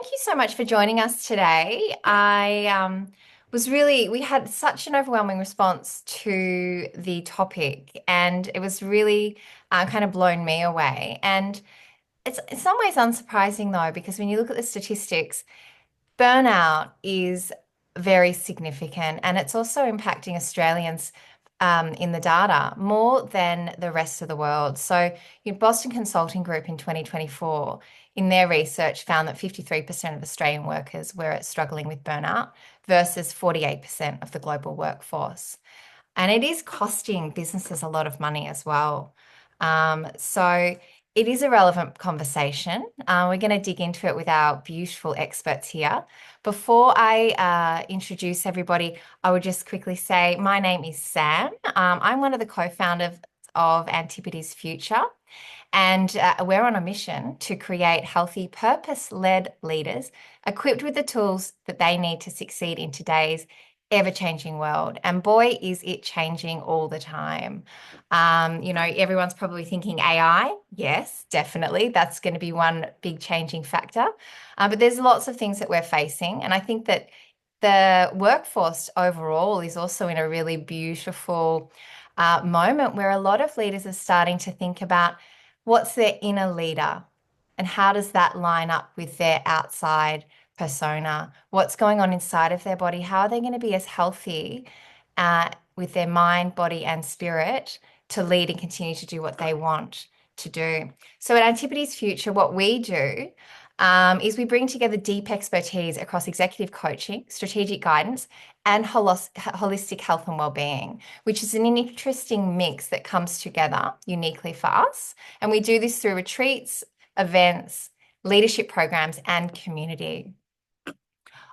thank you so much for joining us today. We had such an overwhelming response to the topic, and it was really kind of blown me away. And it's in some ways unsurprising, though, because when you look at the statistics, burnout is very significant, and it's also impacting Australians in the data more than the rest of the world. So, Boston Consulting Group in 2024, in their research, found that 53% of Australian workers were struggling with burnout versus 48% of the global workforce. And it is costing businesses a lot of money as well. So it is a relevant conversation. We're going to dig into it with our beautiful experts here. Before I introduce everybody, I would just quickly say my name is Sam. I'm one of the co-founders of Antipodes Future. And we're on a mission to create healthy, purpose-led leaders equipped with the tools that they need to succeed in today's ever-changing world. And boy, is it changing all the time. Everyone's probably thinking AI. Yes, definitely. That's going to be one big changing factor. But there's lots of things that we're facing. And I think that the workforce overall is also in a really beautiful moment where a lot of leaders are starting to think about what's their inner leader and how does that line up with their outside persona? What's going on inside of their body? How are they going to be as healthy with their mind, body, and spirit to lead and continue to do what they want to do? So at Antipodes Future, what we do is we bring together deep expertise across executive coaching, strategic guidance, and holistic health and well-being, which is an interesting mix that comes together uniquely for us. And we do this through retreats, events, leadership programs, and community.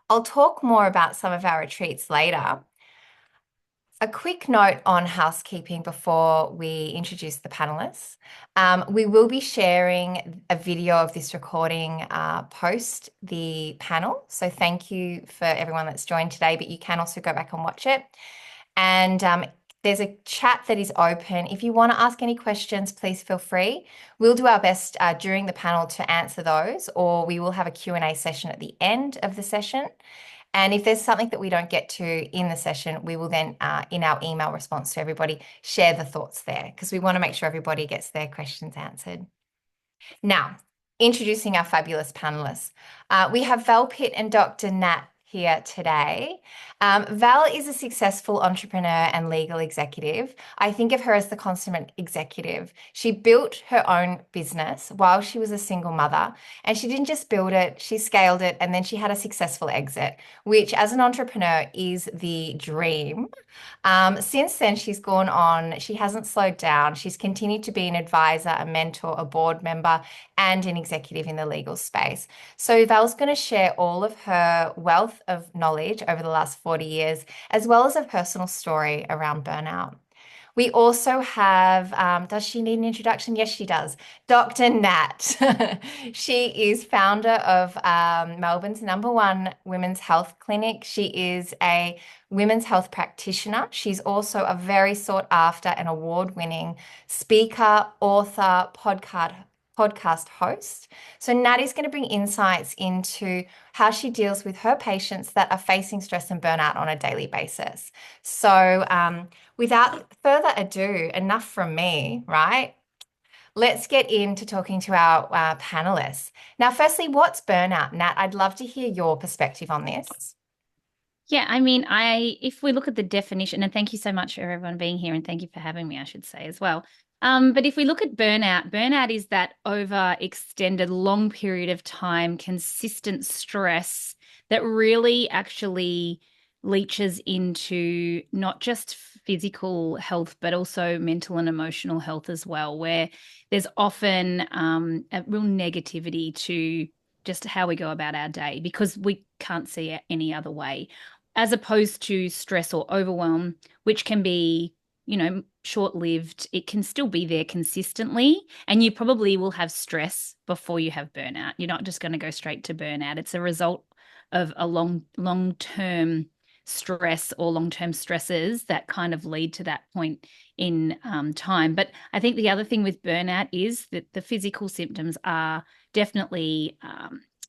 I'll talk more about some of our retreats later. A quick note on housekeeping before we introduce the panelists. We will be sharing a video of this recording post the panel. So thank you for everyone that's joined today, but you can also go back and watch it. And there's a chat that is open. If you want to ask any questions, please feel free. We'll do our best during the panel to answer those, or we will have a Q&A session at the end of the session. And if there's something that we don't get to in the session, we will then, in our email response to everybody, share the thoughts there because we want to make sure everybody gets their questions answered. Now, introducing our fabulous panelists. We have Val Pitt and Dr. Nat here today. Val is a successful entrepreneur and legal executive. I think of her as the consummate executive. She built her own business while she was a single mother, and she didn't just build it, she scaled it, and then she had a successful exit, which as an entrepreneur is the dream. Since then, she's gone on, she hasn't slowed down. She's continued to be an advisor, a mentor, a board member, and an executive in the legal space. So Val's going to share all of her wealth of knowledge over the last 40 years, as well as a personal story around burnout. We also have, does she need an introduction? Yes, she does. Dr. Nat. She is founder of Melbourne's #1 women's health clinic. She is a women's health practitioner. She's also a very sought after and award-winning speaker, author, podcast host. So Nat is going to bring insights into how she deals with her patients that are facing stress and burnout on a daily basis. So without further ado, enough from me, right? Let's get into talking to our panelists. Now, firstly, what's burnout? Nat, I'd love to hear your perspective on this. Yeah, I mean, if we look at the definition, and thank you so much for everyone being here, and thank you for having me, I should say as well. But if we look at burnout is that overextended long period of time, consistent stress that really actually leaches into not just physical health, but also mental and emotional health as well, where there's often a real negativity to just how we go about our day because we can't see it any other way, as opposed to stress or overwhelm, which can be, short-lived. It can still be there consistently, and you probably will have stress before you have burnout. You're not just going to go straight to burnout. It's a result of a long-term stress or long-term stresses that kind of lead to that point in time. But I think the other thing with burnout is that the physical symptoms are definitely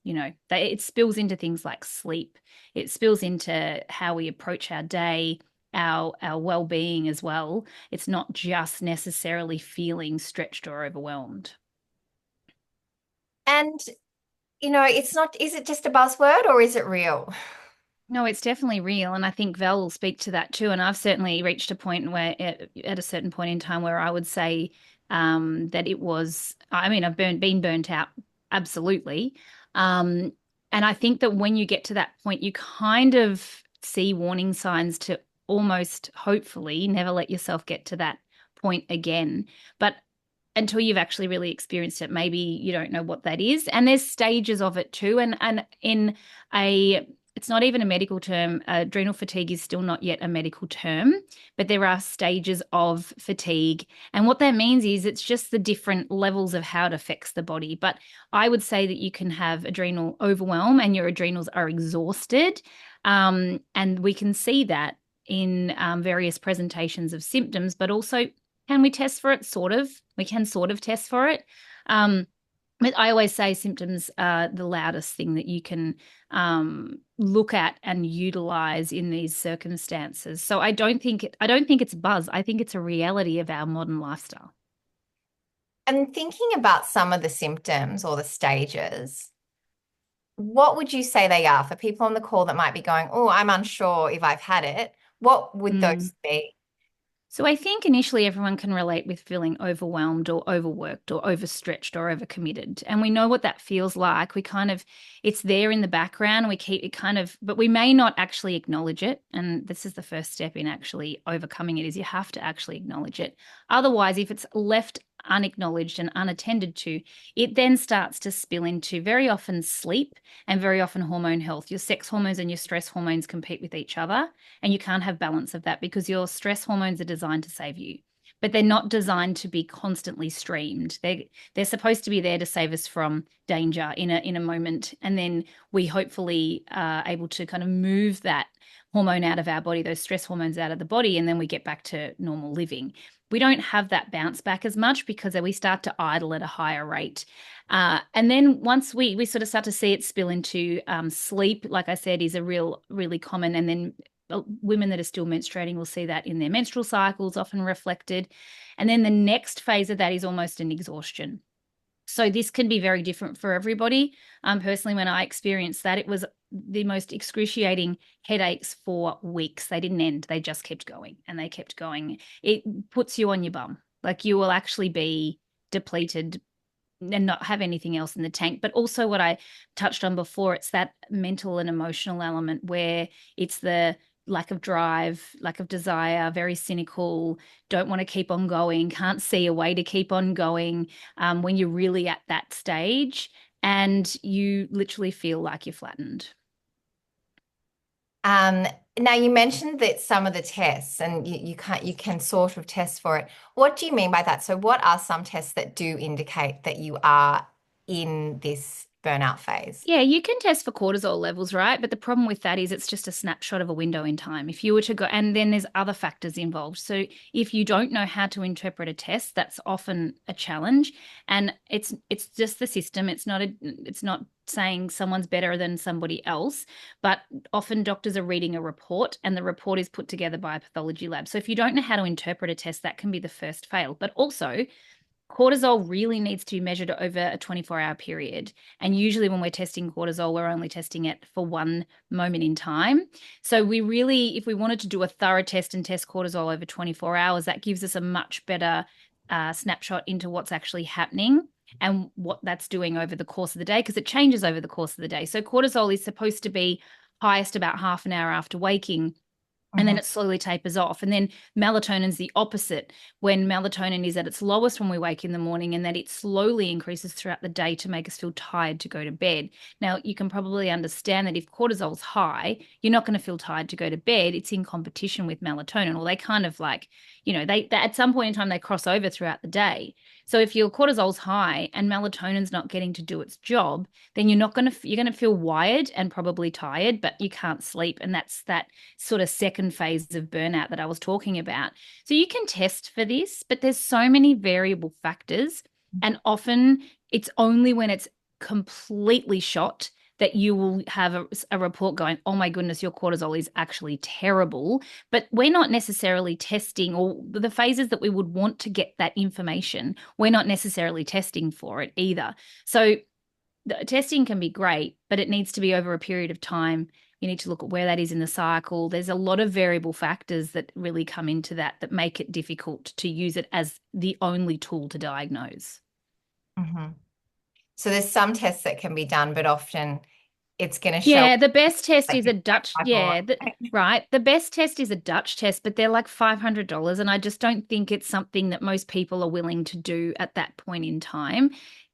it spills into things like sleep. It spills into how we approach our day, our well-being as well. It's not just necessarily feeling stretched or overwhelmed. And, it's not, is it just a buzzword or is it real? No, it's definitely real. And I think Val will speak to that too. And I've certainly reached a point where, at a certain point in time, where I would say that it was, I mean, been burnt out, absolutely. Um, and I think that when you get to that point, you kind of see warning signs to almost, hopefully, never let yourself get to that point again. But until you've actually really experienced it, maybe you don't know what that is. And there's stages of it too. And in a it's not even a medical term. Adrenal fatigue is still not yet a medical term, but there are stages of fatigue. And what that means is it's just the different levels of how it affects the body. But I would say that you can have adrenal overwhelm and your adrenals are exhausted. And we can see that in various presentations of symptoms, but also can we test for it? Sort of. We can sort of test for it. But I always say symptoms are the loudest thing that you can look at and utilize in these circumstances. So I don't think it's buzz. I think it's a reality of our modern lifestyle. And thinking about some of the symptoms or the stages, what would you say they are for people on the call that might be going, oh, I'm unsure if I've had it? What would Mm. those be? So I think initially everyone can relate with feeling overwhelmed or overworked or overstretched or overcommitted. And we know what that feels like. It's there in the background. We keep it kind of, but we may not actually acknowledge it. And this is the first step in actually overcoming it is you have to actually acknowledge it. Otherwise, if it's left unacknowledged and unattended to, it then starts to spill into very often sleep and very often hormone health. Your sex hormones and your stress hormones compete with each other. And you can't have balance of that because your stress hormones are designed to save you, but they're not designed to be constantly streamed. They're supposed to be there to save us from danger in a moment, and then we hopefully are able to kind of move that hormone out of our body, those stress hormones out of the body, and then we get back to normal living. We don't have that bounce back as much because we start to idle at a higher rate. And then once we sort of start to see it spill into sleep, like I said, is a really common. And then women that are still menstruating will see that in their menstrual cycles, often reflected. And then the next phase of that is almost an exhaustion. So this can be very different for everybody. Personally, when I experienced that, it was the most excruciating headaches for weeks. They didn't end. They just kept going and they kept going. It puts you on your bum. Like you will actually be depleted and not have anything else in the tank. But also what I touched on before, it's that mental and emotional element where it's the lack of drive, lack of desire, very cynical, don't want to keep on going, can't see a way to keep on going when you're really at that stage and you literally feel like you're flattened. Um, Now you mentioned that some of the tests and you can sort of test for it. What do you mean by that? So what are some tests that do indicate that you are in this burnout phase? Yeah, you can test for cortisol levels, right? But the problem with that is it's just a snapshot of a window in time. If you were to go, and then there's other factors involved. So if you don't know how to interpret a test, that's often a challenge. And it's just the system. It's not saying someone's better than somebody else, but often doctors are reading a report and the report is put together by a pathology lab. So if you don't know how to interpret a test, that can be the first fail. But also cortisol really needs to be measured over a 24-hour period. And usually, when we're testing cortisol, we're only testing it for one moment in time. So, if we wanted to do a thorough test and test cortisol over 24 hours, that gives us a much better snapshot into what's actually happening and what that's doing over the course of the day, because it changes over the course of the day. So, cortisol is supposed to be highest about half an hour after waking, and then Mhm. it slowly tapers off. And then melatonin's the opposite, when melatonin is at its lowest when we wake in the morning, and that it slowly increases throughout the day to make us feel tired to go to bed. Now, you can probably understand that if cortisol's high, you're not going to feel tired to go to bed. It's in competition with melatonin, or they kind of like, they at some point in time, they cross over throughout the day. So if your cortisol's high and melatonin's not getting to do its job, then you're going to feel wired and probably tired, but you can't sleep. And that's that sort of second phase of burnout that I was talking about. So you can test for this, but there's so many variable factors. And often it's only when it's completely shot that you will have a report going, oh my goodness, your cortisol is actually terrible. But we're not necessarily testing, or the phases that we would want to get that information, we're not necessarily testing for it either. So the testing can be great, but it needs to be over a period of time. You need to look at where that is in the cycle. There's a lot of variable factors that really come into that that make it difficult to use it as the only tool to diagnose. Mhm. So there's some tests that can be done, but often it's going to show Yeah, the best test like is you a Dutch. have fibroid. Yeah, right. The best test is a Dutch test, but they're like $500, and I just don't think it's something that most people are willing to do at that point in time.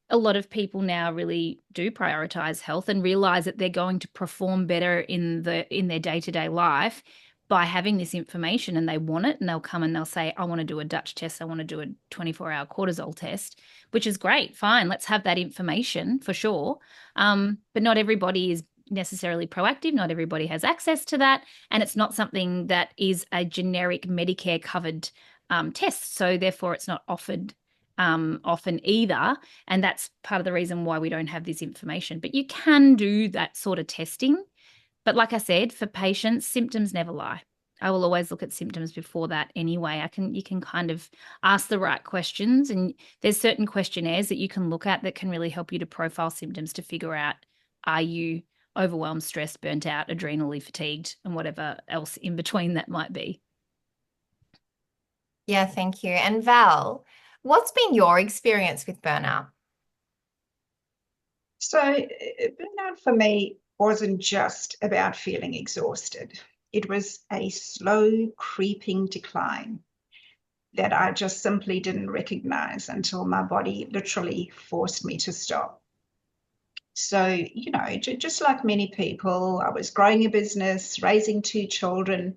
A lot of people now really do prioritize health and realize that they're going to perform better in their day-to-day life by having this information, and they want it, and they'll come and they'll say, I want to do a Dutch test, I want to do a 24-hour cortisol test, which is great. Fine, let's have that information for sure. But not everybody is necessarily proactive. Not everybody has access to that. And it's not something that is a generic Medicare covered test. So therefore, it's not offered often either. And that's part of the reason why we don't have this information. But you can do that sort of testing. But like I said, for patients, symptoms never lie. I will always look at symptoms before that anyway. You can kind of ask the right questions, and there's certain questionnaires that you can look at that can really help you to profile symptoms to figure out, are you overwhelmed, stressed, burnt out, adrenally fatigued, and whatever else in between that might be. Yeah, thank you. And Val, what's been your experience with burnout? So, burnout for me wasn't just about feeling exhausted. It was a slow, creeping decline that I just simply didn't recognize until my body literally forced me to stop. So, just like many people, I was growing a business, raising two children,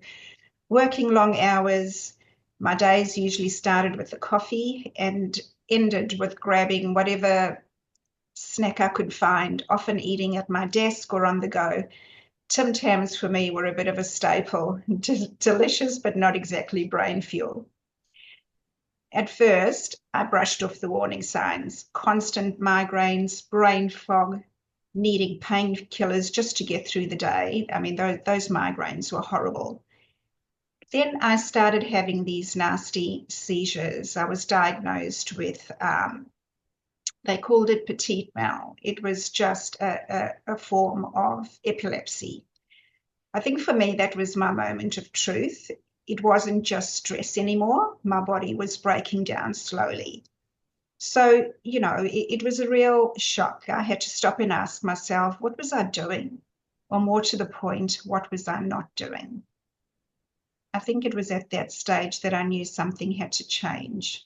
working long hours. My days usually started with a coffee and ended with grabbing whatever snack I could find, often eating at my desk or on the go. Tim Tams for me were a bit of a staple, delicious but not exactly brain fuel. At first, I brushed off the warning signs: constant migraines, brain fog, needing painkillers just to get through the day. I mean, those migraines were horrible. Then I started having these nasty seizures. I was diagnosed with they called it petit mal. It was just a form of epilepsy. I think for me, that was my moment of truth. It wasn't just stress anymore. My body was breaking down slowly. So, it was a real shock. I had to stop and ask myself, what was I doing? Or more to the point, what was I not doing? I think it was at that stage that I knew something had to change.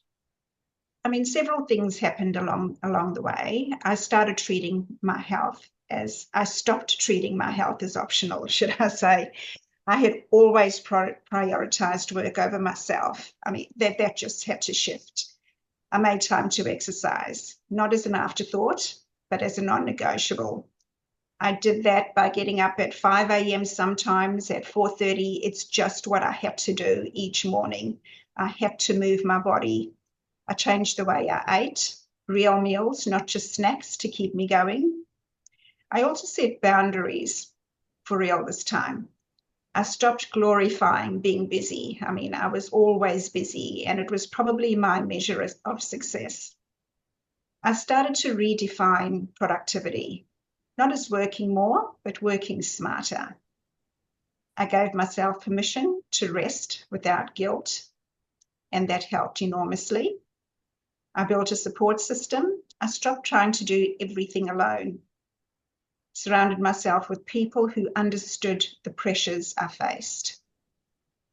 I mean, several things happened along the way. I stopped treating my health as optional, should I say. I had always prioritized work over myself. I mean, that just had to shift. I made time to exercise, not as an afterthought, but as a non-negotiable. I did that by getting up at 5 a.m. sometimes, at 4:30. It's just what I had to do each morning. I had to move my body. I changed the way I ate, real meals, not just snacks to keep me going. I also set boundaries for real this time. I stopped glorifying being busy. I mean, I was always busy, and it was probably my measure of success. I started to redefine productivity, not as working more, but working smarter. I gave myself permission to rest without guilt, and that helped enormously. I built a support system. I stopped trying to do everything alone. Surrounded myself with people who understood the pressures I faced.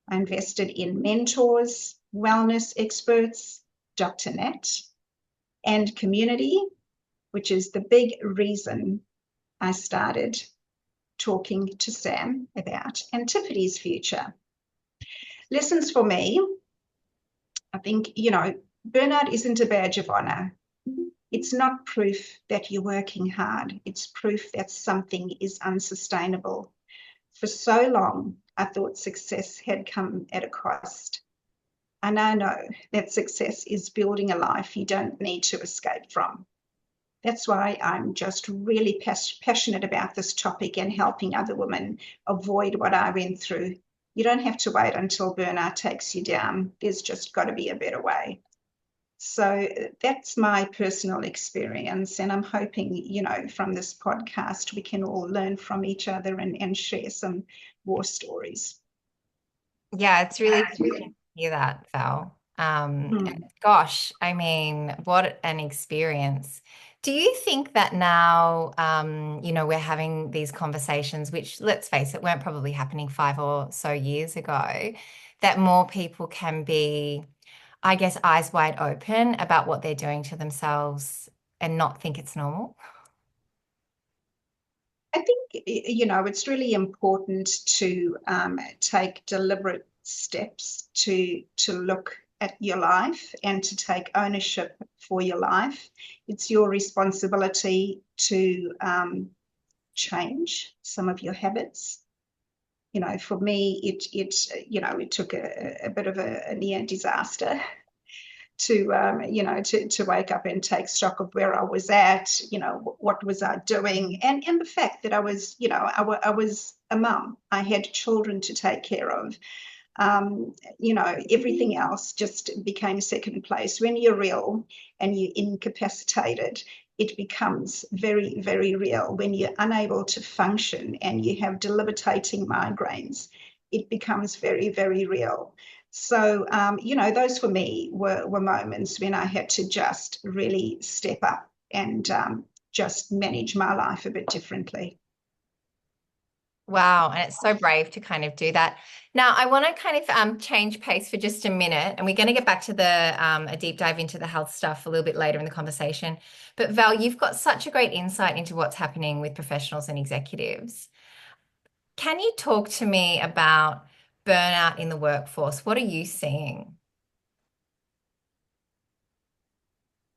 I invested in mentors, wellness experts, Dr. Nat, and community, which is the big reason I started talking to Sam about Antipodes' future. Lessons for me, I think, burnout isn't a badge of honor. It's not proof that you're working hard. It's proof that something is unsustainable. For so long, I thought success had come at a cost. And I know that success is building a life you don't need to escape from. That's why I'm just really passionate about this topic and helping other women avoid what I went through. You don't have to wait until burnout takes you down. There's just got to be a better way. So that's my personal experience. And I'm hoping, from this podcast, we can all learn from each other and share some war stories. Yeah, it's really good to hear that, Val. Gosh, I mean, what an experience. Do you think that now, we're having these conversations, which, let's face it, weren't probably happening 5 or so years ago, that more people can be, I guess, eyes wide open about what they're doing to themselves and not think it's normal? I think, it's really important to take deliberate steps to look at your life and to take ownership for your life. It's your responsibility to change some of your habits. For me, it took a bit of a near disaster to wake up and take stock of where I was at, what was I doing, and the fact that I was, I was a mum. I had children to take care of. Everything else just became second place. When you're ill and you're incapacitated, it becomes very, very real. When you're unable to function and you have debilitating migraines, it becomes very, very real. So, those for me were moments when I had to just really step up and just manage my life a bit differently. Wow, and it's so brave to kind of do that. Now, I want to kind of change pace for just a minute, and we're going to get back to a deep dive into the health stuff a little bit later in the conversation. But Val, you've got such a great insight into what's happening with professionals and executives. Can you talk to me about burnout in the workforce? What are you seeing?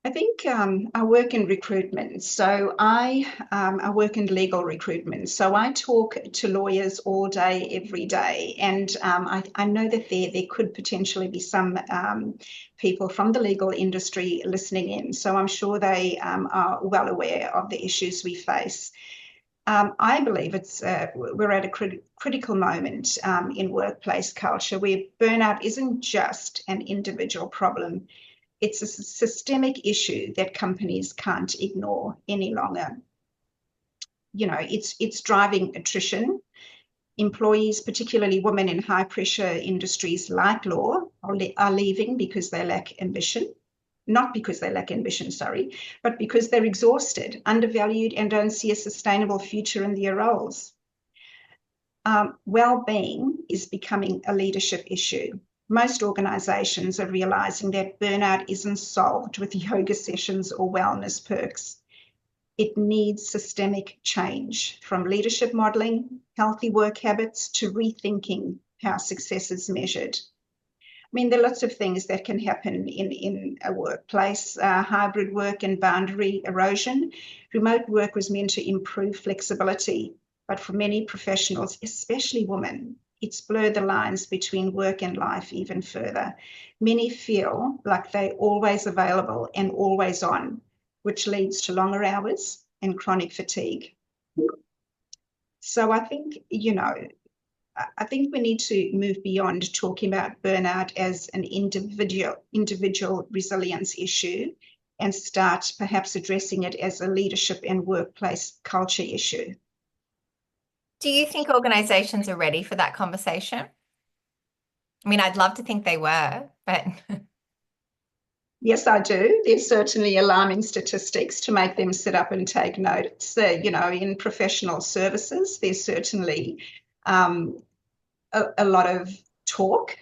I think I work in recruitment, so I work in legal recruitment. So I talk to lawyers all day, every day, and I know that there could potentially be some people from the legal industry listening in. So I'm sure they are well aware of the issues we face. I believe we're at a critical moment in workplace culture where burnout isn't just an individual problem. It's a systemic issue that companies can't ignore any longer. It's driving attrition. Employees, particularly women in high pressure industries like law, are leaving because they lack ambition. Not because they lack ambition, sorry, but because they're exhausted, undervalued, and don't see a sustainable future in their roles. Well-being is becoming a leadership issue. Most organizations are realizing that burnout isn't solved with yoga sessions or wellness perks. It needs systemic change, from leadership modeling, healthy work habits, to rethinking how success is measured. I mean, there are lots of things that can happen in a workplace, hybrid work and boundary erosion. Remote work was meant to improve flexibility, but for many professionals, especially women, it's blurred the lines between work and life even further. Many feel like they're always available and always on, which leads to longer hours and chronic fatigue. So I think, I think we need to move beyond talking about burnout as an individual resilience issue and start perhaps addressing it as a leadership and workplace culture issue. Do you think organizations are ready for that conversation? I mean, I'd love to think they were, but Yes, I do. There's certainly alarming statistics to make them sit up and take notice. In professional services, there's certainly a lot of talk.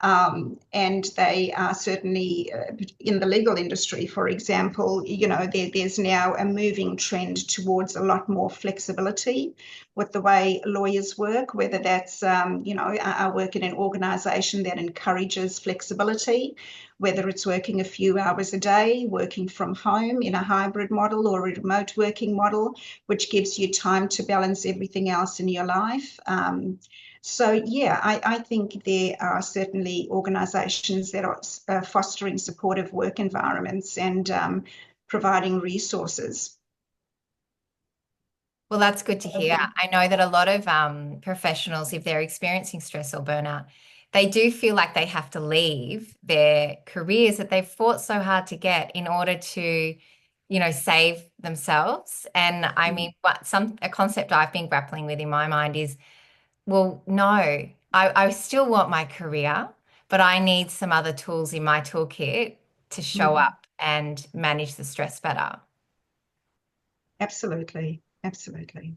And they are certainly in the legal industry, for example, there's now a moving trend towards a lot more flexibility with the way lawyers work, whether that's, I work in an organization that encourages flexibility, whether it's working a few hours a day, working from home in a hybrid model or a remote working model, which gives you time to balance everything else in your life. So, yeah, I think there are certainly organisations that are fostering supportive work environments, and providing resources. Well, that's good to hear. I know that a lot of professionals, if they're experiencing stress or burnout, they do feel like they have to leave their careers that they've fought so hard to get in order to, save themselves. And I mean, a concept I've been grappling with in my mind is, well, no, I still want my career, but I need some other tools in my toolkit to show up and manage the stress better. Absolutely. Absolutely.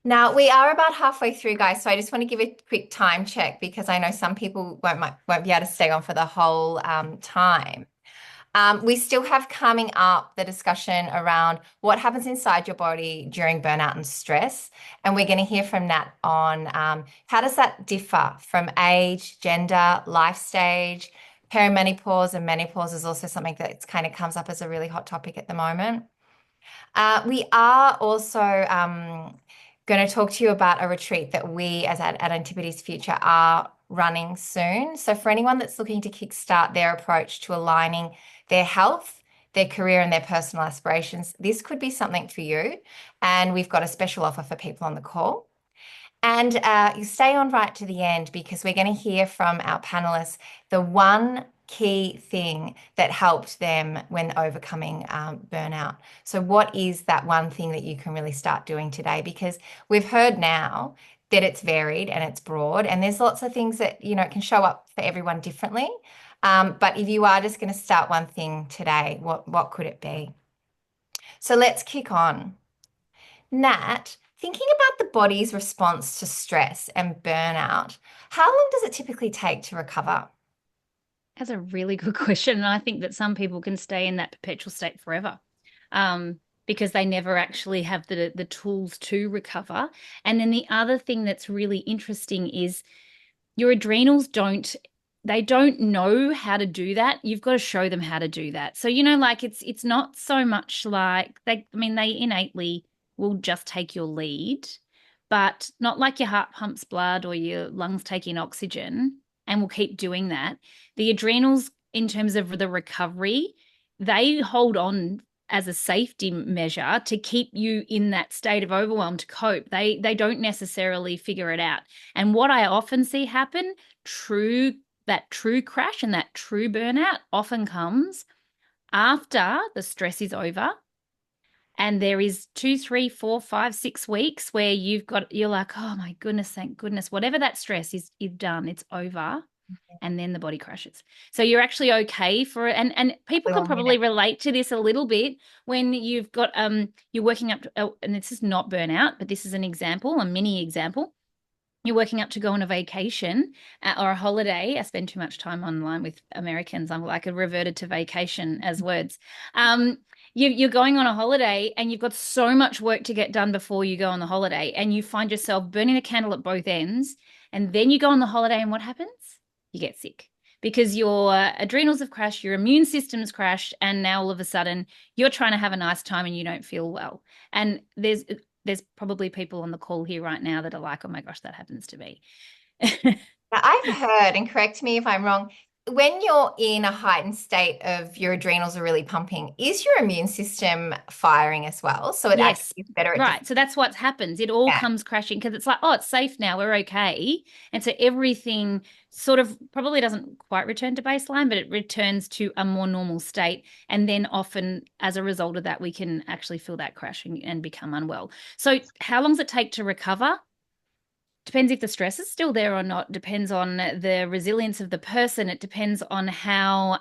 Now, we are about halfway through, guys, so I just want to give a quick time check because I know some people won't be able to stay on for the whole time. We still have coming up the discussion around what happens inside your body during burnout and stress. And we're going to hear from Nat on how does that differ from age, gender, life stage, perimenopause, and menopause is also something that kind of comes up as a really hot topic at the moment. We are also going to talk to you about a retreat that we as at Antipodes Future are running soon. So for anyone that's looking to kickstart their approach to aligning their health, their career and their personal aspirations, this could be something for you. And we've got a special offer for people on the call. And you stay on right to the end because we're going to hear from our panelists the one key thing that helped them when overcoming burnout. So what is that one thing that you can really start doing today? Because we've heard now that it's varied and it's broad and there's lots of things that, can show up for everyone differently. But if you are just going to start one thing today, what could it be? So let's kick on. Nat, thinking about the body's response to stress and burnout, how long does it typically take to recover? That's a really good question. And I think that some people can stay in that perpetual state forever because they never actually have the tools to recover. And then the other thing that's really interesting is your adrenals don't know how to do that. You've got to show them how to do that. So, like it's not so much like they innately will just take your lead, but not like your heart pumps blood or your lungs take in oxygen and will keep doing that. The adrenals, in terms of the recovery, they hold on as a safety measure to keep you in that state of overwhelm to cope. They don't necessarily figure it out. And what I often see happen, that true crash and that true burnout often comes after the stress is over. And there is 2, 3, 4, 5, 6 weeks where you're like, oh my goodness, thank goodness, whatever that stress is done, it's over. And then the body crashes. So you're actually okay for it. And people can probably relate to this a little bit when you've got, you're working up to, and this is not burnout, but this is an example, a mini example. You're working up to go on a vacation or a holiday. I spend too much time online with Americans. I'm like a reverted to vacation as words. You're going on a holiday and you've got so much work to get done before you go on the holiday and you find yourself burning the candle at both ends. And then you go on the holiday and what happens? You get sick because your adrenals have crashed, your immune system's crashed, and now all of a sudden you're trying to have a nice time and you don't feel well. And there's probably people on the call here right now that are like, oh my gosh, that happens to me. Now, I've heard, and correct me if I'm wrong, when you're in a heightened state of your adrenals are really pumping, is your immune system firing as well? So it actually is better. Right. So that's what happens. It all comes crashing because it's like, oh, it's safe now. We're okay. And so everything sort of probably doesn't quite return to baseline, but it returns to a more normal state. And then often as a result of that, we can actually feel that crashing and become unwell. So how long does it take to recover? Depends if the stress is still there or not. Depends on the resilience of the person. It depends on how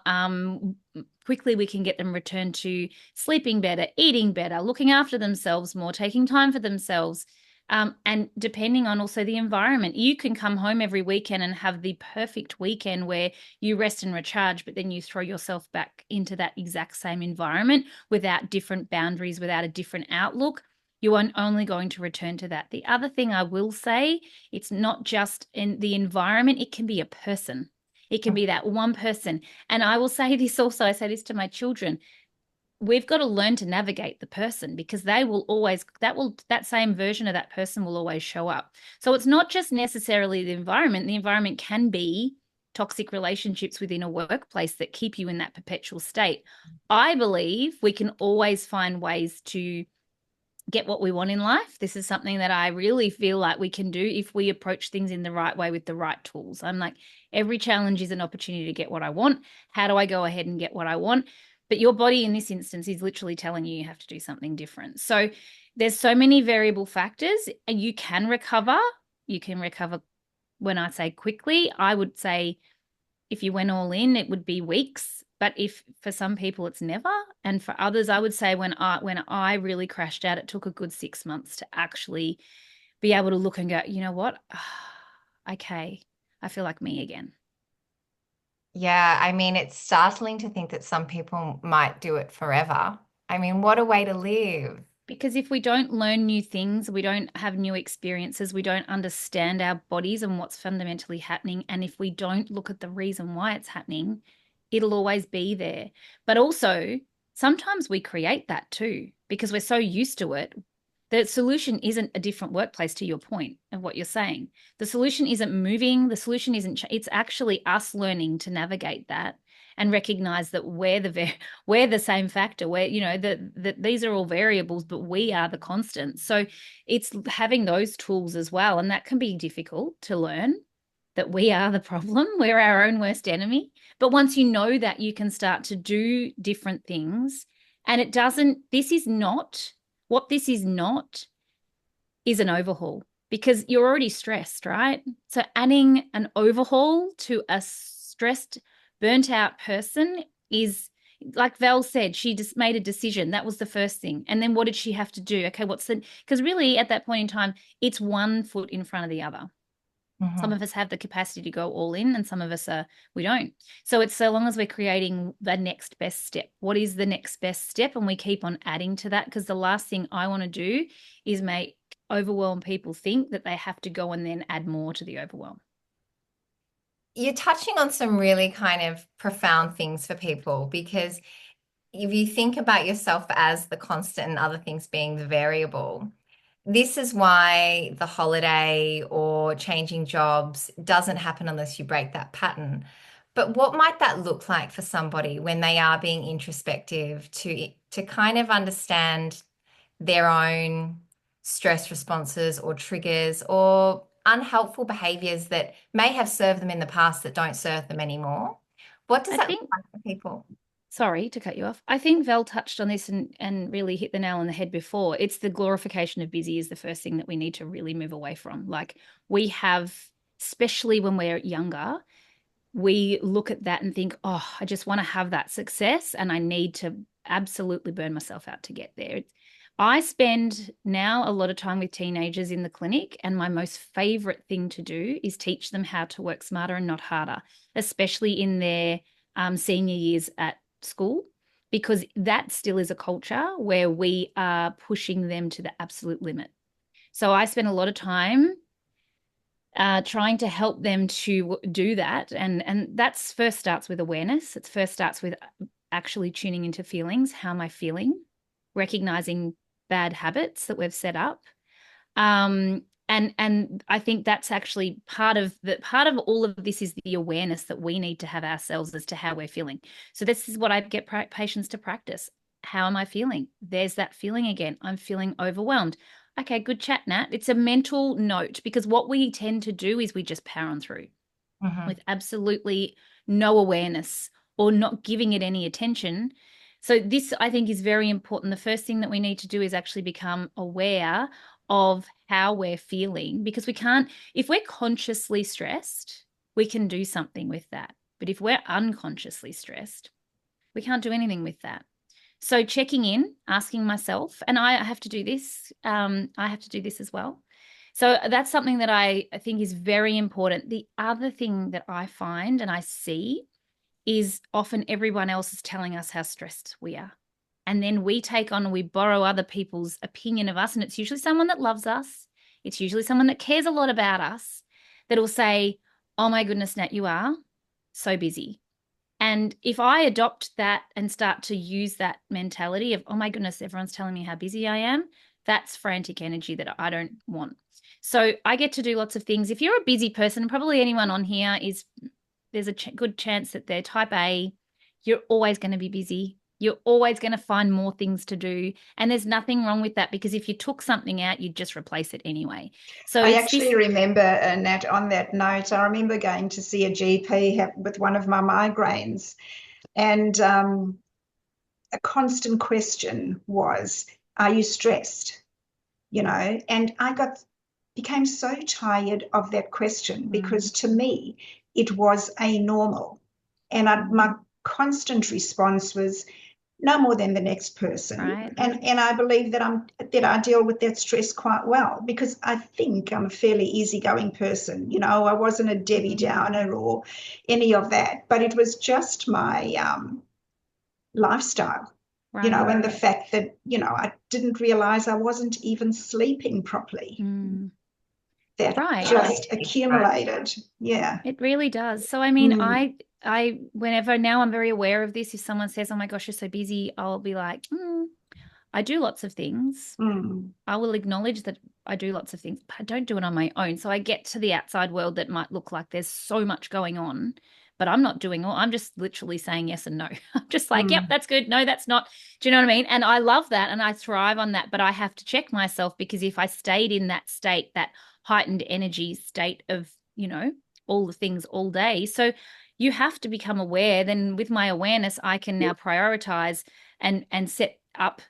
quickly we can get them returned to sleeping better, eating better, looking after themselves more, taking time for themselves. And depending on also the environment, you can come home every weekend and have the perfect weekend where you rest and recharge, but then you throw yourself back into that exact same environment without different boundaries, without a different outlook. You are only going to return to that. The other thing I will say, it's not just in the environment, it can be a person. It can be that one person. And I will say this also, I say this to my children, we've got to learn to navigate the person because they will always, that same version of that person will always show up. So it's not just necessarily the environment. The environment can be toxic relationships within a workplace that keep you in that perpetual state. I believe we can always find ways to get what we want in life. This is something that I really feel like we can do if we approach things in the right way with the right tools. I'm like, every challenge is an opportunity to get what I want. How do I go ahead and get what I want? But your body in this instance is literally telling you have to do something different. So there's so many variable factors, and you can recover. You can recover. When I say quickly, I would say if you went all in, it would be weeks. But if for some people it's never, and for others, I would say when I really crashed out, it took a good 6 months to actually be able to look and go, you know what? Okay, I feel like me again. Yeah, I mean, it's startling to think that some people might do it forever. I mean, what a way to live. Because if we don't learn new things, we don't have new experiences, we don't understand our bodies and what's fundamentally happening. And if we don't look at the reason why it's happening, it'll always be there. But also, sometimes we create that too, because we're so used to it. The solution isn't a different workplace, to your point of what you're saying. The solution isn't moving. The solution isn't, it's actually us learning to navigate that and recognize that we're the same factor. We're, you know, that these are all variables, but we are the constant. So it's having those tools as well. And that can be difficult to learn, that we are the problem. We're our own worst enemy. But once you know that, you can start to do different things. And this is not is an overhaul, because you're already stressed, right? So adding an overhaul to a stressed, burnt out person is, like Val said, she just made a decision. That was the first thing. And then what did she have to do? Okay, because really at that point in time, it's one foot in front of the other. Some of us have the capacity to go all in, and some of us we don't. So it's so long as we're creating the next best step. What is the next best step? And we keep on adding to that, because the last thing I want to do is make overwhelmed people think that they have to go and then add more to the overwhelm. You're touching on some really kind of profound things for people, because if you think about yourself as the constant and other things being the variable, this is why the holiday or changing jobs doesn't happen unless you break that pattern. But what might that look like for somebody when they are being introspective to kind of understand their own stress responses or triggers or unhelpful behaviors that may have served them in the past that don't serve them anymore? What does I that look think like for people? Sorry to cut you off. I think Val touched on this and really hit the nail on the head before. It's the glorification of busy is the first thing that we need to really move away from. Like, we have, especially when we're younger, we look at that and think, oh, I just want to have that success and I need to absolutely burn myself out to get there. I spend now a lot of time with teenagers in the clinic, and my most favorite thing to do is teach them how to work smarter and not harder, especially in their senior years at school, because that still is a culture where we are pushing them to the absolute limit. So I spend a lot of time trying to help them to do that. And that's first starts with awareness. It first starts with actually tuning into feelings. How am I feeling? Recognizing bad habits that we've set up. And I think that's actually part of all of this is the awareness that we need to have ourselves as to how we're feeling. So this is what I get patients to practice. How am I feeling? There's that feeling again. I'm feeling overwhelmed. Okay, good chat, Nat. It's a mental note, because what we tend to do is we just power on through with absolutely no awareness or not giving it any attention. So this, I think, is very important. The first thing that we need to do is actually become aware of how we're feeling, because we can't, if we're consciously stressed, we can do something with that. But if we're unconsciously stressed, we can't do anything with that. So checking in, asking myself, and I have to do this. I have to do this as well. So that's something that I think is very important. The other thing that I find and I see is often everyone else is telling us how stressed we are. And then we take on and we borrow other people's opinion of us. And it's usually someone that loves us. It's usually someone that cares a lot about us that will say, oh my goodness, Nat, you are so busy. And if I adopt that and start to use that mentality of, oh my goodness, everyone's telling me how busy I am, that's frantic energy that I don't want. So I get to do lots of things. If you're a busy person, probably anyone on here is there's a good chance that they're type A. You're always going to be busy. You're always going to find more things to do. And there's nothing wrong with that, because if you took something out, you'd just replace it anyway. So I it's actually this. remember, Nat, on that note, I remember going to see a GP with one of my migraines, and a constant question was, "Are you stressed?" You know, and became so tired of that question, because to me it was a normal, and my constant response was, no more than the next person. Right. And I believe that I deal with that stress quite well, because I think I'm a fairly easygoing person. You know, I wasn't a Debbie Downer or any of that, but it was just my lifestyle. You know, Right. and the fact that, you know, I didn't realize I wasn't even sleeping properly. That Right. just accumulated. Yeah. It really does. So, I mean, whenever now I'm very aware of this, if someone says, oh my gosh, you're so busy, I'll be like, I do lots of things. I will acknowledge that I do lots of things, but I don't do it on my own. So I get to the outside world that might look like there's so much going on, but I'm not doing all, I'm just literally saying yes and no. I'm just like, yep, that's good. No, that's not. Do you know what I mean? And I love that and I thrive on that, but I have to check myself, because if I stayed in that state, that heightened energy state of, you know, all the things all day. So you have to become aware. Then with my awareness, I can now prioritize and set up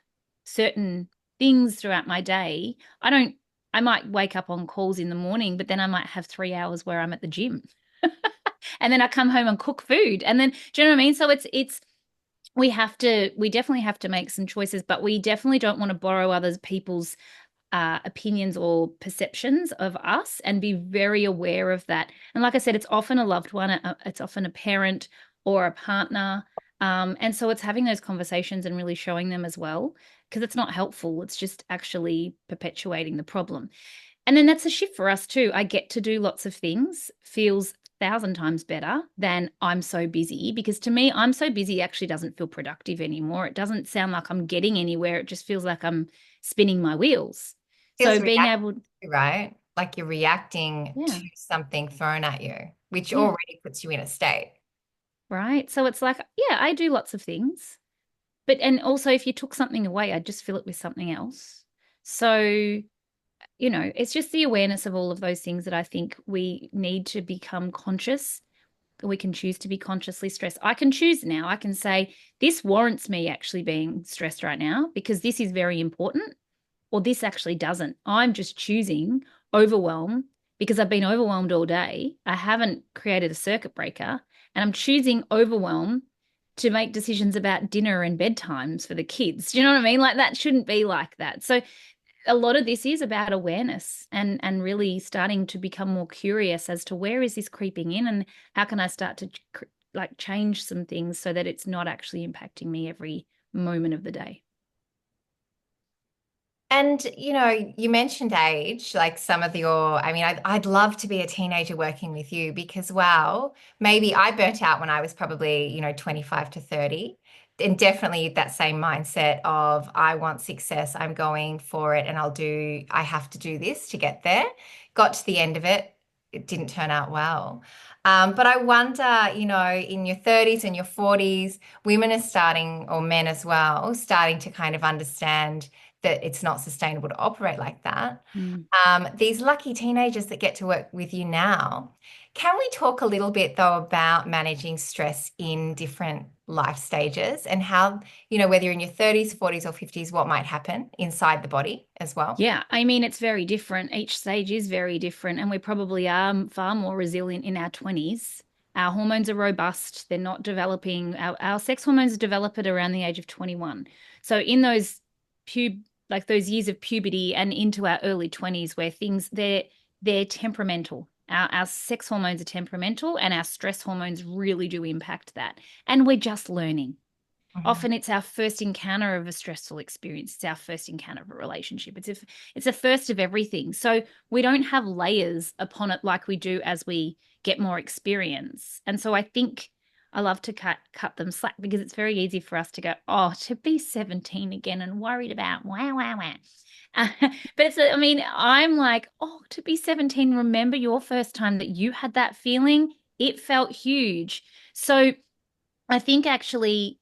certain things throughout my day. I might wake up on calls in the morning, but then I might have 3 hours where I'm at the gym. And then I come home and cook food. And then, do you know what I mean? So we definitely have to make some choices, but we definitely don't want to borrow other people's opinions or perceptions of us, and be very aware of that. And like I said, it's often a loved one, it's often a parent or a partner. And so it's having those conversations and really showing them as well, because it's not helpful. It's just actually perpetuating the problem. And then that's a shift for us too. I get to do lots of things, feels 1,000 times better than I'm so busy, because to me, I'm so busy actually doesn't feel productive anymore. It doesn't sound like I'm getting anywhere. It just feels like I'm spinning my wheels. So Feels being able, right? Like you're reacting yeah, to something thrown at you, which yeah, already puts you in a state. right. So it's like, yeah, I do lots of things. But, and also if you took something away, I'd just fill it with something else. So, you know, it's just the awareness of all of those things that I think we need to become conscious. We can choose to be consciously stressed. I can choose now. I can say, this warrants me actually being stressed right now because this is very important, or this actually doesn't. I'm just choosing overwhelm because I've been overwhelmed all day. I haven't created a circuit breaker, and I'm choosing overwhelm to make decisions about dinner and bedtimes for the kids. Do you know what I mean? Like, that shouldn't be like that. So a lot of this is about awareness and really starting to become more curious as to where is this creeping in, and how can I start to like change some things so that it's not actually impacting me every moment of the day. And, you know, you mentioned age, like some of I mean, I'd love to be a teenager working with you because, wow, maybe I burnt out when I was probably, 25 to 30. And definitely that same mindset of I want success, I'm going for it, and I have to do this to get there. Got to the end of it, it didn't turn out well. But I wonder, in your 30s and your 40s, women are starting, or men as well, starting to kind of understand that it's not sustainable to operate like that. These lucky teenagers that get to work with you now, can we talk a little bit though about managing stress in different life stages and how, whether you're in your 30s, 40s, or 50s, what might happen inside the body as well? Yeah, I mean, it's very different. Each stage is very different, and we probably are far more resilient in our 20s. Our hormones are robust. They're not developing. Our sex hormones develop at around the age of 21. So in those those years of puberty and into our early 20s, where they're temperamental. Our sex hormones are temperamental, and our stress hormones really do impact that. And we're just learning. Often it's our first encounter of a stressful experience. It's our first encounter of a relationship. It's a first of everything. So we don't have layers upon it like we do as we get more experience. And so I think I love to cut them slack, because it's very easy for us to go, oh, to be 17 again and worried about wow, wow, wow. But I mean, I'm like, oh, to be 17, remember your first time that you had that feeling? It felt huge. So I think actually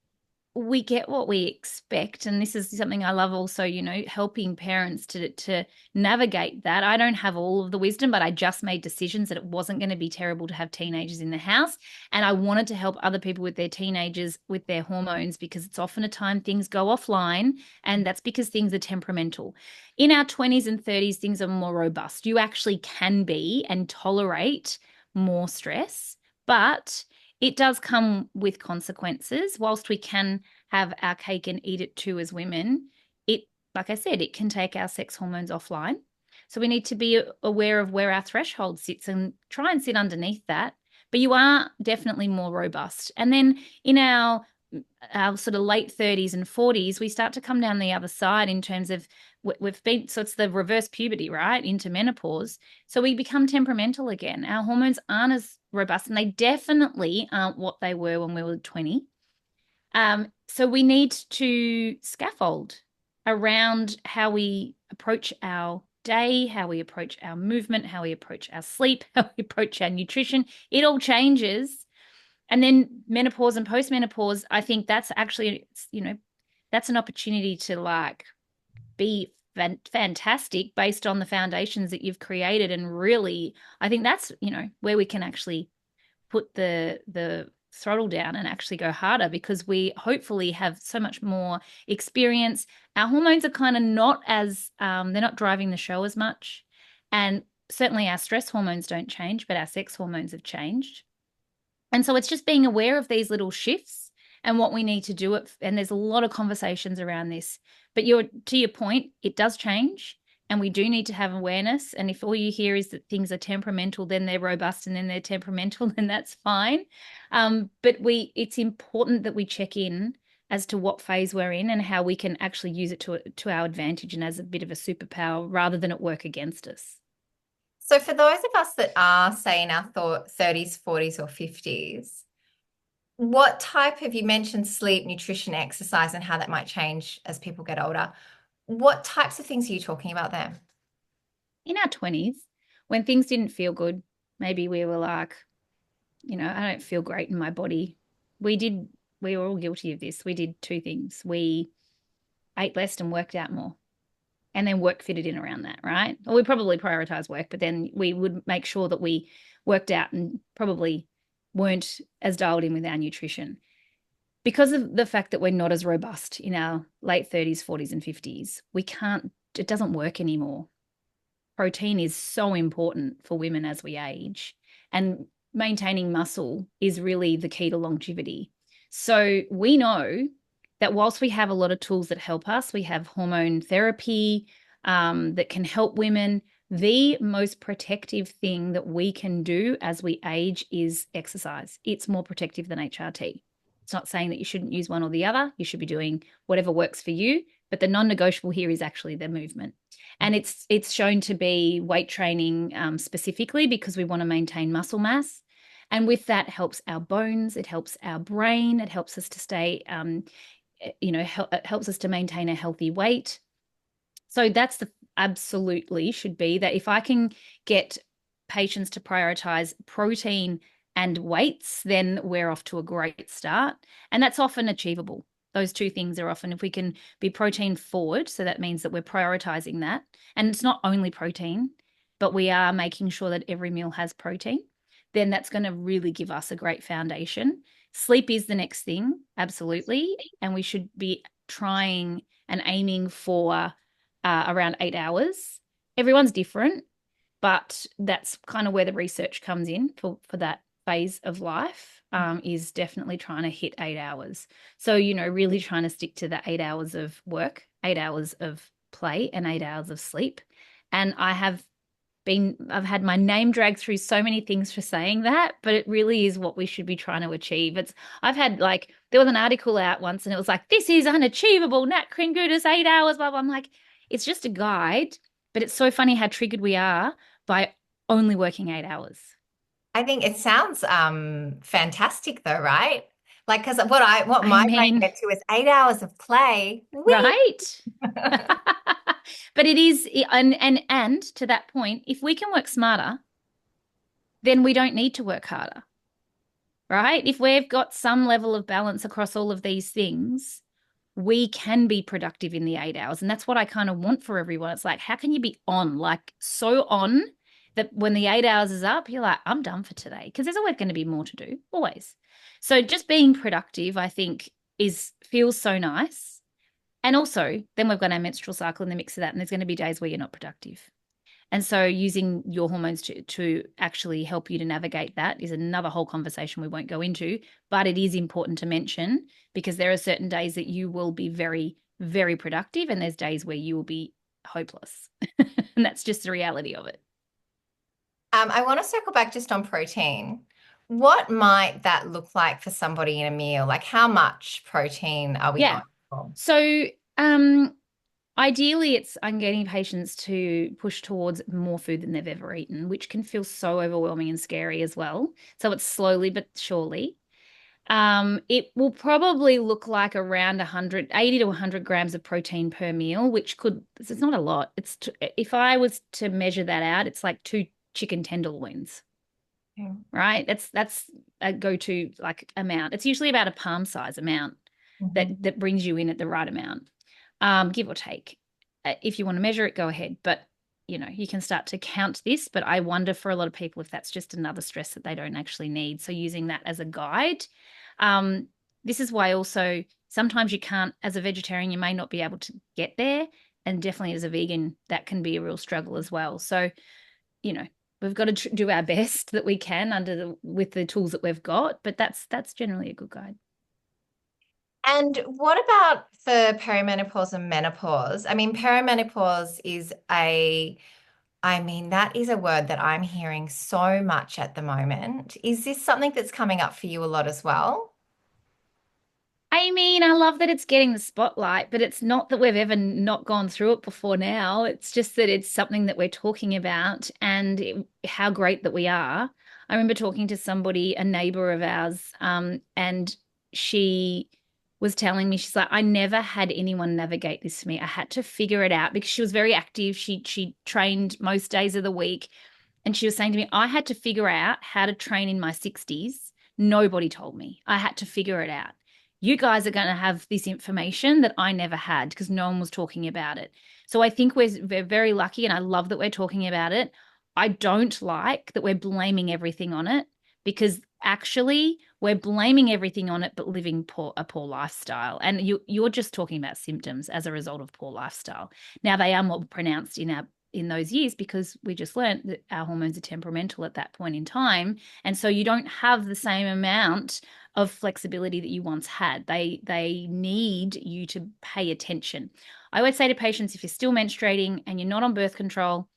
we get what we expect, and this is something I love also, helping parents to navigate that. I don't have all of the wisdom, but I just made decisions that it wasn't going to be terrible to have teenagers in the house, and I wanted to help other people with their teenagers with their hormones, because it's often a time things go offline, and that's because things are temperamental. In our 20s and 30s, things are more robust. You actually can be and tolerate more stress, but it does come with consequences. Whilst we can have our cake and eat it too as women, it, like I said, it can take our sex hormones offline. So we need to be aware of where our threshold sits and try and sit underneath that. But you are definitely more robust. And then in our sort of late 30s and 40s, we start to come down the other side in terms of we've been, so it's the reverse puberty, right, into menopause. So we become temperamental again. Our hormones aren't as robust, and they definitely aren't what they were when we were 20. So we need to scaffold around how we approach our day, how we approach our movement, how we approach our sleep, how we approach our nutrition. It all changes. And then menopause and postmenopause, I think that's actually, that's an opportunity to like be fantastic based on the foundations that you've created. And really, I think that's, where we can actually put the throttle down and actually go harder, because we hopefully have so much more experience. Our hormones are kind of not as, they're not driving the show as much. And certainly our stress hormones don't change, but our sex hormones have changed. And so it's just being aware of these little shifts and what we need to do it. And there's a lot of conversations around this. But to your point, it does change, and we do need to have awareness. And if all you hear is that things are temperamental, then they're robust, and then they're temperamental, then that's fine. But it's important that we check in as to what phase we're in and how we can actually use it to our advantage and as a bit of a superpower rather than it work against us. So for those of us that are, say, in our 30s, 40s, or 50s, what type of, you mentioned sleep, nutrition, exercise, and how that might change as people get older. What types of things are you talking about there? In our 20s, when things didn't feel good, maybe we were like, I don't feel great in my body. We were all guilty of this. We did two things. We ate less and worked out more. And then work fitted in around that, right? Or we probably prioritize work, but then we would make sure that we worked out and probably weren't as dialed in with our nutrition. Because of the fact that we're not as robust in our late 30s, 40s, and 50s, it doesn't work anymore. Protein is so important for women as we age, and maintaining muscle is really the key to longevity. So we know that whilst we have a lot of tools that help us, we have hormone therapy that can help women. The most protective thing that we can do as we age is exercise. It's more protective than HRT. It's not saying that you shouldn't use one or the other. You should be doing whatever works for you. But the non-negotiable here is actually the movement. And it's shown to be weight training specifically, because we want to maintain muscle mass. And with that helps our bones, it helps our brain, it helps us to stay it helps us to maintain a healthy weight. So that's absolutely should be that if I can get patients to prioritize protein and weights, then we're off to a great start. And that's often achievable. Those two things are often, if we can be protein forward, so that means that we're prioritizing that. And it's not only protein, but we are making sure that every meal has protein, then that's going to really give us a great foundation. Sleep is the next thing, absolutely. And we should be trying and aiming for around 8 hours. Everyone's different, but that's kind of where the research comes in for that phase of life, is definitely trying to hit 8 hours. So, really trying to stick to the 8 hours of work, 8 hours of play, and 8 hours of sleep. And I've had my name dragged through so many things for saying that, but it really is what we should be trying to achieve. I've had there was an article out once and it was like, this is unachievable, Nat Kringoudis, 8 hours, blah, blah. I'm like, it's just a guide, but it's so funny how triggered we are by only working 8 hours. I think it sounds fantastic though, right? Like, because what my brain went to is 8 hours of play. Whee! Right. But it is, and to that point, if we can work smarter, then we don't need to work harder. right? If we've got some level of balance across all of these things, we can be productive in the 8 hours. And that's what I kind of want for everyone. It's like, how can you be on, like so on that when the 8 hours is up, you're like, I'm done for today. Because there's always going to be more to do, always. So just being productive, I think, feels so nice. And also, then we've got our menstrual cycle in the mix of that. And there's going to be days where you're not productive. And so using your hormones to actually help you to navigate that is another whole conversation we won't go into, but it is important to mention because there are certain days that you will be very, very productive and there's days where you will be hopeless. And that's just the reality of it. I want to circle back just on protein. What might that look like for somebody in a meal? Like how much protein are we Yeah. going for? So ideally, I'm getting patients to push towards more food than they've ever eaten, which can feel so overwhelming and scary as well. So it's slowly but surely. It will probably look like around 80 to 100 grams of protein per meal, it's not a lot. If I was to measure that out, it's like 2 chicken tenderloins, Yeah. right? That's a go-to like amount. It's usually about a palm size amount Mhm. that brings you in at the right amount, give or take. If you want to measure it, go ahead. But you can start to count this, but I wonder for a lot of people if that's just another stress that they don't actually need. So using that as a guide. Um, this is why also sometimes you can't, as a vegetarian, you may not be able to get there. And definitely as a vegan, that can be a real struggle as well. So, you know, we've got to do our best that we can with the tools that we've got, but that's generally a good guide. And what about for perimenopause and menopause? I mean, perimenopause is that is a word that I'm hearing so much at the moment. Is this something that's coming up for you a lot as well? I mean, I love that it's getting the spotlight, but it's not that we've ever not gone through it before now. It's just that it's something that we're talking about and how great that we are. I remember talking to somebody, a neighbor of ours, and she was telling me, she's like, I never had anyone navigate this for me. I had to figure it out because she was very active. She trained most days of the week. And she was saying to me, I had to figure out how to train in my 60s. Nobody told me. I had to figure it out. You guys are going to have this information that I never had because no one was talking about it. So I think we're very lucky and I love that we're talking about it. I don't like that we're blaming everything on it because actually we're blaming everything on it but living a poor lifestyle. And you're just talking about symptoms as a result of poor lifestyle. Now they are more pronounced in those years because we just learned that our hormones are temperamental at that point in time. And so you don't have the same amount of flexibility that you once had. They need you to pay attention. I would say to patients, if you're still menstruating and you're not on birth control,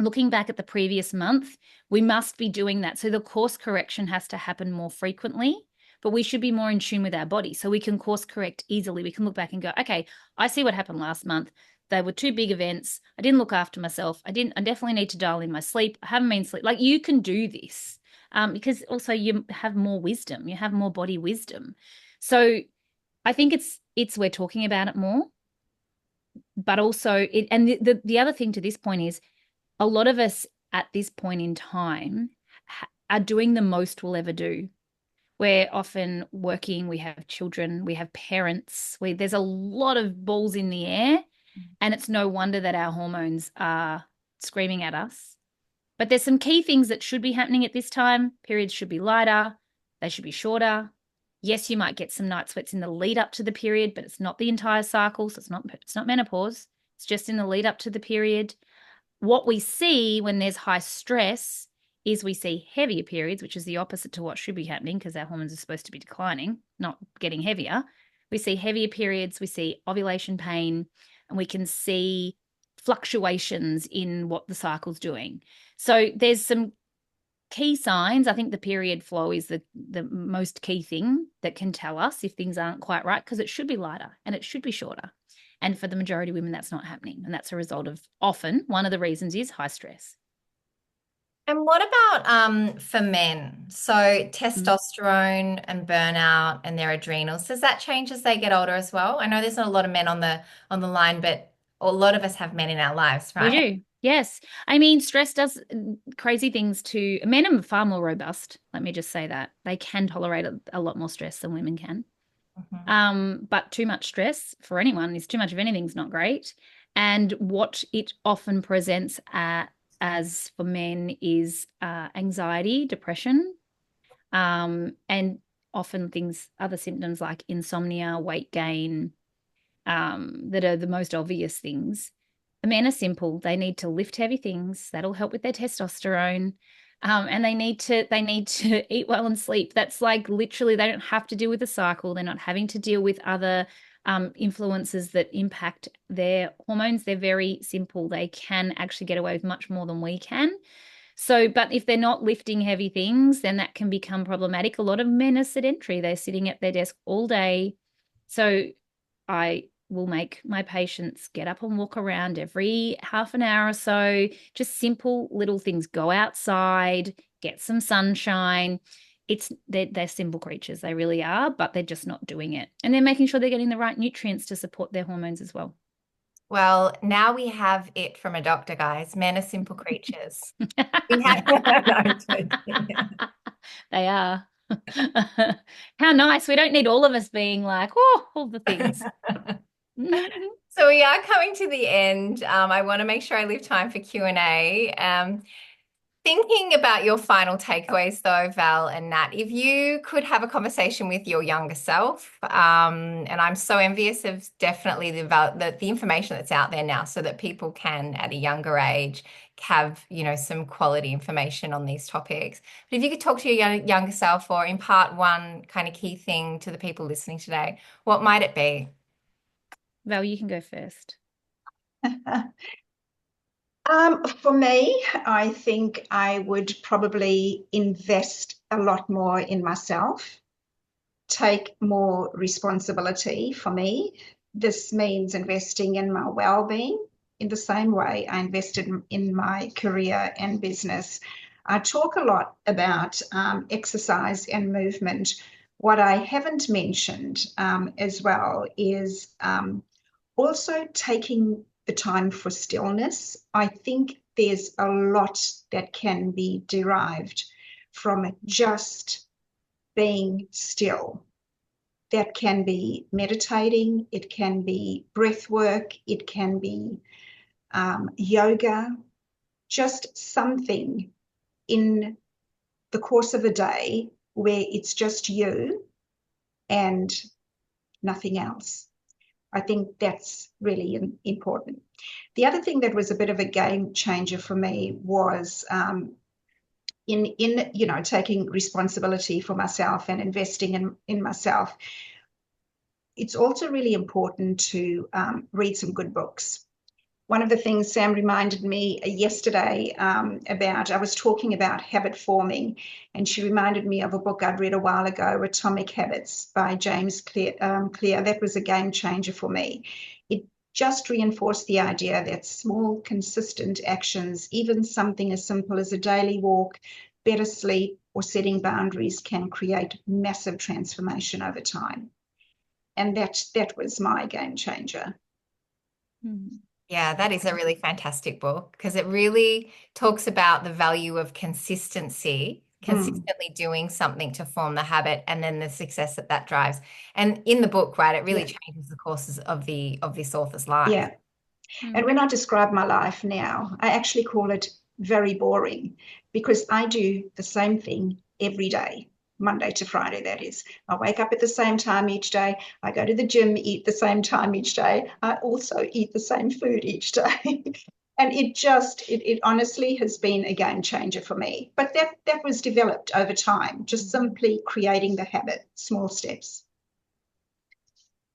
looking back at the previous month, we must be doing that. So the course correction has to happen more frequently, but we should be more in tune with our body so we can course correct easily. We can look back and go, okay, I see what happened last month. They were 2 big events. I didn't look after myself. I definitely need to dial in my sleep. I haven't been sleep. Like you can do this because also you have more wisdom. You have more body wisdom. So I think we're talking about it more, but also the other thing to this point is a lot of us at this point in time are doing the most we'll ever do. We're often working, we have children, we have parents, there's a lot of balls in the air, and it's no wonder that our hormones are screaming at us. But there's some key things that should be happening at this time. Periods should be lighter, they should be shorter. Yes, you might get some night sweats in the lead up to the period, but it's not the entire cycle, so it's not menopause. It's just in the lead up to the period. What we see when there's high stress is we see heavier periods, which is the opposite to what should be happening because our hormones are supposed to be declining, not getting heavier. We see heavier periods, we see ovulation pain, and we can see fluctuations in what the cycle's doing. So there's some key signs. I think the period flow is the most key thing that can tell us if things aren't quite right because it should be lighter and it should be shorter. And for the majority of women, that's not happening. And that's a result of often one of the reasons is high stress. And what about for men? So testosterone and burnout and their adrenals, does that change as they get older as well? I know there's not a lot of men on the line, but a lot of us have men in our lives, We right? do. Yes. I mean, stress does crazy things to men are far more robust. Let me just say that. They can tolerate a lot more stress than women can. Mhm. But too much stress for anyone is too much of anything's not great. And what it often presents as for men is anxiety, depression, and often other symptoms like insomnia, weight gain, that are the most obvious things. The men are simple. They need to lift heavy things. That'll help with their testosterone. And they need to eat well and sleep. That's like literally they don't have to deal with the cycle. They're not having to deal with other influences that impact their hormones. They're very simple. They can actually get away with much more than we can. So, but if they're not lifting heavy things, then that can become problematic. A lot of men are sedentary. They're sitting at their desk all day. So I will make my patients get up and walk around every half an hour or so. Just simple little things. Go outside, get some sunshine. They're simple creatures. They really are, but they're just not doing it. And they're making sure they're getting the right nutrients to support their hormones as well. Well, now we have it from a doctor, guys. Men are simple creatures. We have no, I'm joking. They are. How nice. We don't need all of us being like, oh, all the things. So we are coming to the end. I want to make sure I leave time for Q&A. Thinking about your final takeaways, though, Val and Nat, if you could have a conversation with your younger self, and I'm so envious of definitely the information that's out there now, so that people can, at a younger age, have some quality information on these topics. But if you could talk to your younger self, or impart one kind of key thing to the people listening today, what might it be? Val, you can go first. For me, I think I would probably invest a lot more in myself, take more responsibility for me. This means investing in my well-being in the same way I invested in my career and business. I talk a lot about exercise and movement. What I haven't mentioned as well is also taking the time for stillness. I think there's a lot that can be derived from just being still. That can be meditating, it can be breath work, it can be yoga, just something in the course of a day where it's just you and nothing else. I think that's really important. The other thing that was a bit of a game changer for me was in taking responsibility for myself and investing in myself. It's also really important to read some good books. One of the things Sam reminded me yesterday about, I was talking about habit forming, and she reminded me of a book I'd read a while ago, Atomic Habits by James Clear. That was a game changer for me. It just reinforced the idea that small, consistent actions, even something as simple as a daily walk, better sleep, or setting boundaries, can create massive transformation over time. And that was my game changer. Mm. Yeah, that is a really fantastic book, because it really talks about the value of consistency, consistently doing something to form the habit, and then the success that drives. And in the book, right, it really Yeah. changes the courses of this author's life. Yeah. And when I describe my life now, I actually call it very boring, because I do the same thing every day, Monday to Friday, that is. I wake up at the same time each day. I go to the gym, eat the same time each day. I also eat the same food each day. And it honestly has been a game changer for me. But that was developed over time, just simply creating the habit, small steps.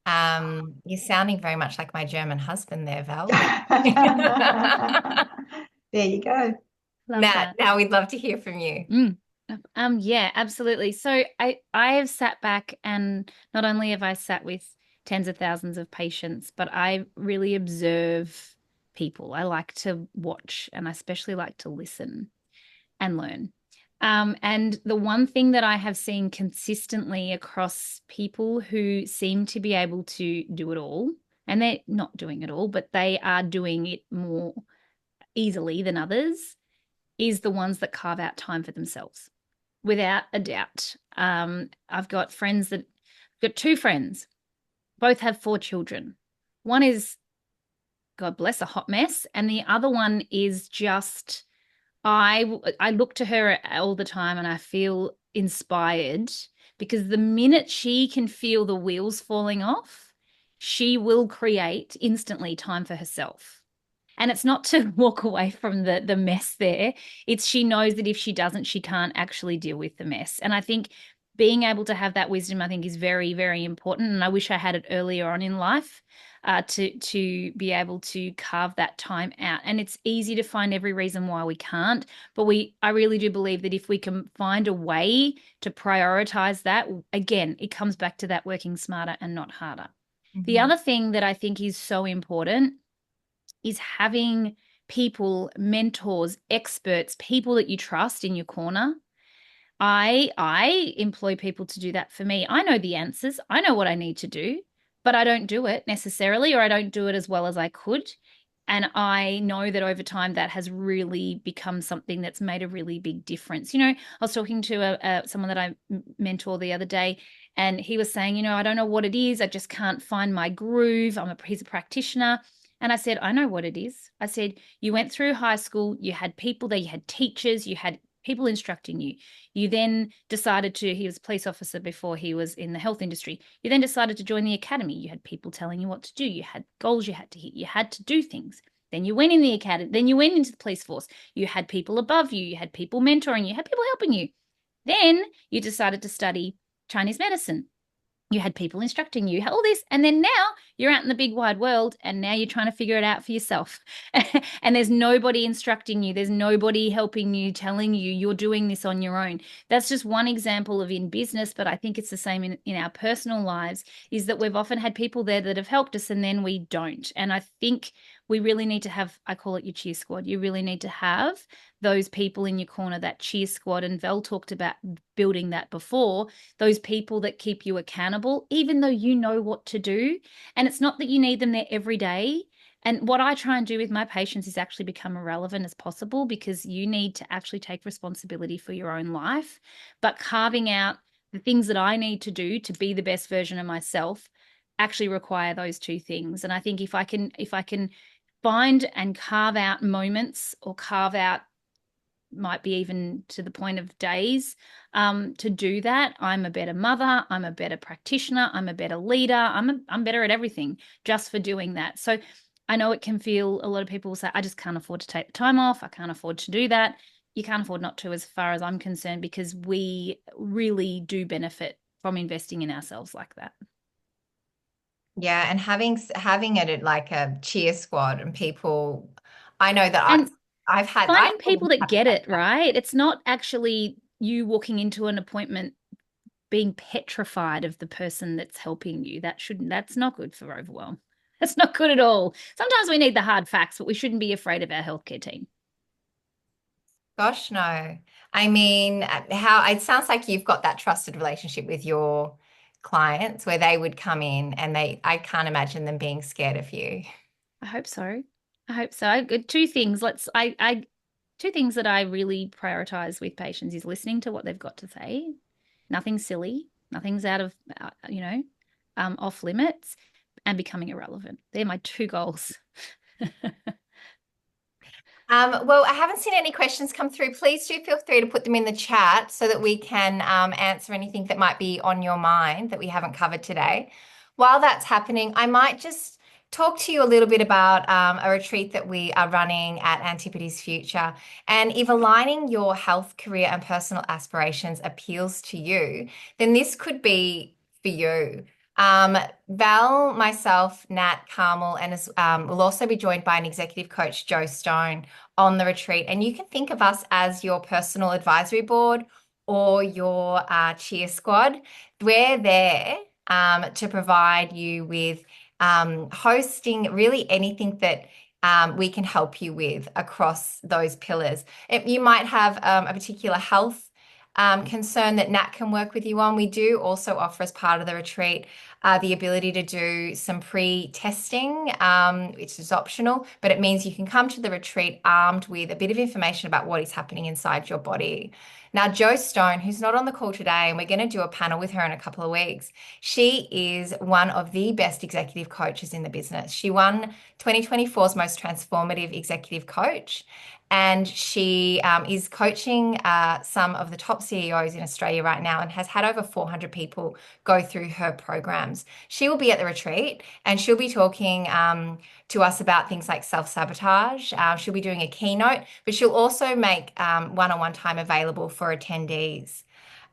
You're sounding very much like my German husband there, Val. There you go. Love Nat, that. now we'd love to hear from you. Yeah, absolutely. So I have sat back, and not only have I sat with tens of thousands of patients, but I really observe people. I like to watch, and I especially like to listen and learn. And the one thing that I have seen consistently across people who seem to be able to do it all, and they're not doing it all, but they are doing it more easily than others is the ones that carve out time for themselves, without a doubt. I've got two friends, both have 4 children. One is, God bless, a hot mess, and the other one is just, I look to her all the time and I feel inspired, because the minute she can feel the wheels falling off, she will create instantly time for herself. And it's not to walk away from the mess there. It's she knows that if she doesn't, she can't actually deal with the mess. And I think being able to have that wisdom, I think, is very, very important. And I wish I had it earlier on in life, to be able to carve that time out. And it's easy to find every reason why we can't, but I really do believe that if we can find a way to prioritize that, again, it comes back to that working smarter and not harder. The other thing that I think is so important is having people, mentors, experts, people that you trust in your corner. I employ people to do that for me. I know the answers. I know what I need to do, but I don't do it necessarily, or I don't do it as well as I could. And I know that over time that has really become something that's made a really big difference. I was talking to someone that I mentor the other day, and he was saying, I don't know what it is. I just can't find my groove. He's a practitioner. And I said, I know what it is. I said, you went through high school, you had people there, you had teachers, you had people instructing you. You then decided he was a police officer before he was in the health industry. You then decided to join the academy. You had people telling you what to do. You had goals you had to hit. You had to do things. Then you went in the academy. Then you went into the police force. You had people above you. You had people mentoring you. You had people helping you. Then you decided to study Chinese medicine. You had people instructing you, all this, and then now you're out in the big wide world, and now you're trying to figure it out for yourself. And there's nobody instructing you. There's nobody helping you, telling you you're doing this on your own. That's just one example of in business, but I think it's the same in our personal lives, is that we've often had people there that have helped us, and then we don't. And I think we really need to have, I call it your cheer squad. You really need to have those people in your corner, that cheer squad. And Val talked about building that before, those people that keep you accountable, even though you know what to do. And it's not that you need them there every day. And what I try and do with my patients is actually become irrelevant as possible, because you need to actually take responsibility for your own life. But carving out the things that I need to do to be the best version of myself actually require those two things. And I think if I can find and carve out moments, or carve out, might be even to the point of days, to do that, I'm a better mother, I'm a better practitioner, I'm a better leader, I'm better at everything just for doing that. So I know it can feel, a lot of people will say, I just can't afford to take the time off, I can't afford to do that. You can't afford not to, as far as I'm concerned, because we really do benefit from investing in ourselves like that. Yeah, and having it like a cheer squad and people, I know that And I've had finding people that get it, right? It's not actually you walking into an appointment being petrified of the person that's helping you. That's not good for overwhelm. That's not good at all. Sometimes we need the hard facts, but we shouldn't be afraid of our healthcare team. Gosh, no. I mean, how it sounds like you've got that trusted relationship with your clients where they would come in and I can't imagine them being scared of you. I hope so. I hope so. Two things. Two things that I really prioritize with patients is listening to what they've got to say. Nothing silly. Nothing's out of, off limits, and becoming irrelevant. They're my 2 goals. Well, I haven't seen any questions come through. Please do feel free to put them in the chat so that we can answer anything that might be on your mind that we haven't covered today. While that's happening, I might just talk to you a little bit about a retreat that we are running at Antipodes Future. And if aligning your health, career, and personal aspirations appeals to you, then this could be for you. Val, myself, Nat, Carmel, and we'll also be joined by an executive coach, Joe Stone, on the retreat. And you can think of us as your personal advisory board or your cheer squad. We're there to provide you with hosting really anything that we can help you with across those pillars. You might have a particular health concern that Nat can work with you on, we do also offer as part of the retreat the ability to do some pre-testing, which is optional, but it means you can come to the retreat armed with a bit of information about what is happening inside your body. Now, Jo Stone, who's not on the call today, and we're going to do a panel with her in a couple of weeks, she is one of the best executive coaches in the business. She won 2024's most transformative executive coach. And she is coaching some of the top CEOs in Australia right now and has had over 400 people go through her programs. She will be at the retreat and she'll be talking to us about things like self-sabotage. She'll be doing a keynote, but she'll also make one-on-one time available for attendees.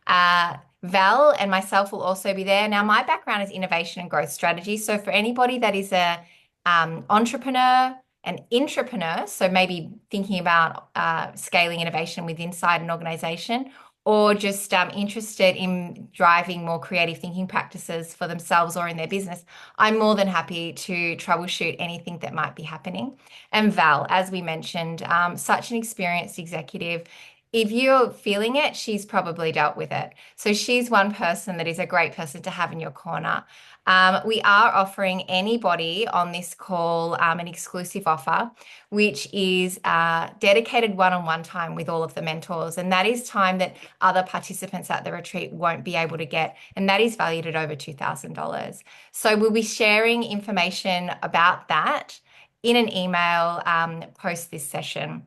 Val and myself will also be there. Now, my background is innovation and growth strategy. So for anybody that is a entrepreneur, an intrapreneur, so maybe thinking about scaling innovation with inside an organization, or just interested in driving more creative thinking practices for themselves or in their business, I'm more than happy to troubleshoot anything that might be happening. And Val, as we mentioned, such an experienced executive. If you're feeling it, she's probably dealt with it. So she's one person that is a great person to have in your corner. We are offering anybody on this call an exclusive offer, which is dedicated one-on-one time with all of the mentors. And that is time that other participants at the retreat won't be able to get. And that is valued at over $2,000. So we'll be sharing information about that in an email post this session.